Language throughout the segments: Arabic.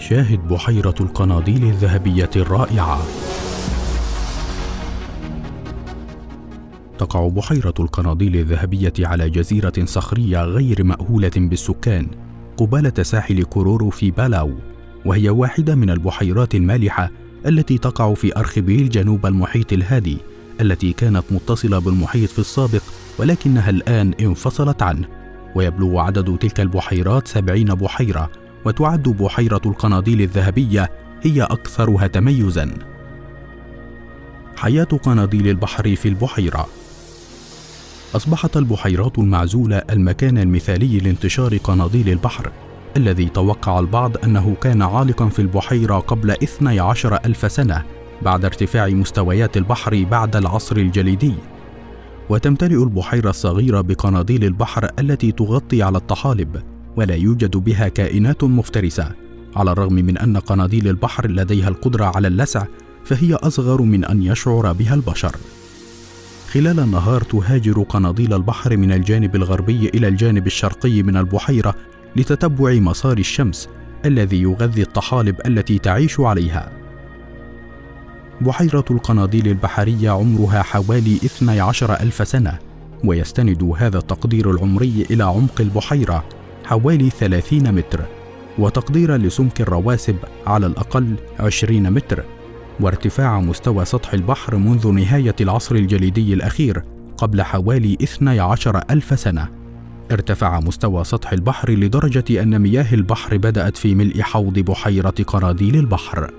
شاهد بحيرة القناديل الذهبية الرائعة. تقع بحيرة القناديل الذهبية على جزيرة صخرية غير مأهولة بالسكان قبالة ساحل كورورو في بالاو، وهي واحدة من البحيرات المالحة التي تقع في أرخبيل جنوب المحيط الهادي، التي كانت متصلة بالمحيط في السابق ولكنها الآن انفصلت عنه. ويبلغ عدد تلك البحيرات 70 بحيرة، وتعد بحيرة القناديل الذهبية هي أكثرها تميزاً. حياة قناديل البحر في البحيرة. أصبحت البحيرات المعزولة المكان المثالي لانتشار قناديل البحر، الذي توقع البعض أنه كان عالقاً في البحيرة قبل 12,000 سنة بعد ارتفاع مستويات البحر بعد العصر الجليدي. وتمتلئ البحيرة الصغيرة بقناديل البحر التي تغطي على الطحالب، ولا يوجد بها كائنات مفترسة. على الرغم من أن قناديل البحر لديها القدرة على اللسع، فهي أصغر من أن يشعر بها البشر. خلال النهار تهاجر قناديل البحر من الجانب الغربي إلى الجانب الشرقي من البحيرة لتتبع مسار الشمس الذي يغذي الطحالب التي تعيش عليها. بحيرة القناديل البحرية عمرها حوالي 12,000 سنة، ويستند هذا التقدير العمري إلى عمق البحيرة حوالي 30 متر، وتقديرا لسمك الرواسب على الأقل 20 متر، وارتفاع مستوى سطح البحر منذ نهاية العصر الجليدي الأخير قبل حوالي 12,000 سنة. ارتفع مستوى سطح البحر لدرجة أن مياه البحر بدأت في ملء حوض بحيرة قناديل البحر.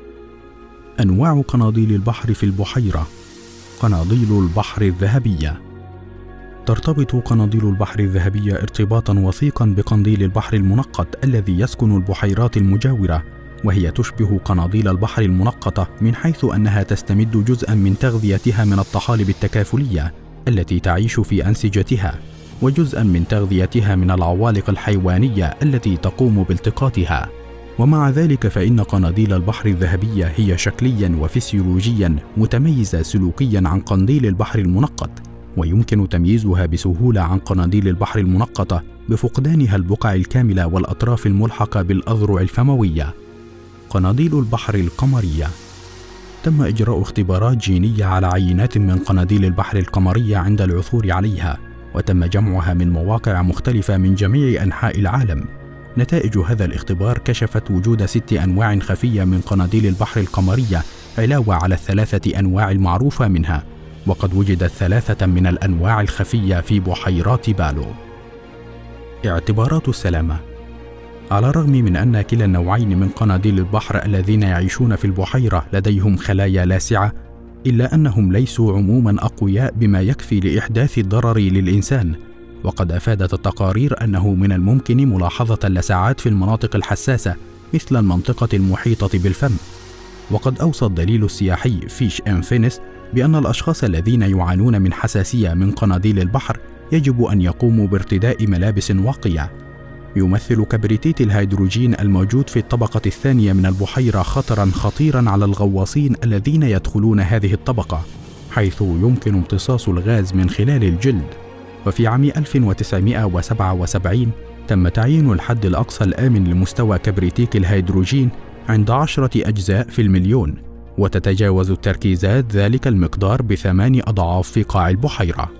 أنواع قناديل البحر في البحيرة. قناديل البحر الذهبية. ترتبط قناديل البحر الذهبية ارتباطا وثيقا بقنديل البحر المنقط الذي يسكن البحيرات المجاورة، وهي تشبه قناديل البحر المنقطة من حيث أنها تستمد جزءا من تغذيتها من الطحالب التكافلية التي تعيش في أنسجتها، وجزءا من تغذيتها من العوالق الحيوانية التي تقوم بالتقاطها. ومع ذلك فإن قناديل البحر الذهبية هي شكليا وفسيولوجيا متميزة سلوكيا عن قنديل البحر المنقط، ويمكن تمييزها بسهولة عن قناديل البحر المنقطة بفقدانها البقع الكاملة والأطراف الملحقة بالأذرع الفموية. قناديل البحر القمرية. تم إجراء اختبارات جينية على عينات من قناديل البحر القمرية عند العثور عليها، وتم جمعها من مواقع مختلفة من جميع أنحاء العالم. نتائج هذا الاختبار كشفت وجود 6 أنواع خفية من قناديل البحر القمرية علاوة على ال3 أنواع المعروفة منها، وقد وجدت 3 من الأنواع الخفية في بحيرات بالو. اعتبارات السلامة. على الرغم من أن كلا النوعين من قناديل البحر الذين يعيشون في البحيرة لديهم خلايا لاسعة، إلا أنهم ليسوا عموما أقوياء بما يكفي لإحداث الضرر للإنسان. وقد أفادت التقارير أنه من الممكن ملاحظة اللسعات في المناطق الحساسة مثل المنطقة المحيطة بالفم. وقد أوصى الدليل السياحي فيش إنفينيس بأن الأشخاص الذين يعانون من حساسية من قناديل البحر يجب أن يقوموا بارتداء ملابس واقية. يمثل كبريتيت الهيدروجين الموجود في الطبقة الثانية من البحيرة خطراً على الغواصين الذين يدخلون هذه الطبقة، حيث يمكن امتصاص الغاز من خلال الجلد. وفي عام 1977 تم تعيين الحد الأقصى الآمن لمستوى كبريتيك الهيدروجين عند 10 أجزاء في المليون، وتتجاوز التركيزات ذلك المقدار ب8 أضعاف في قاع البحيرة.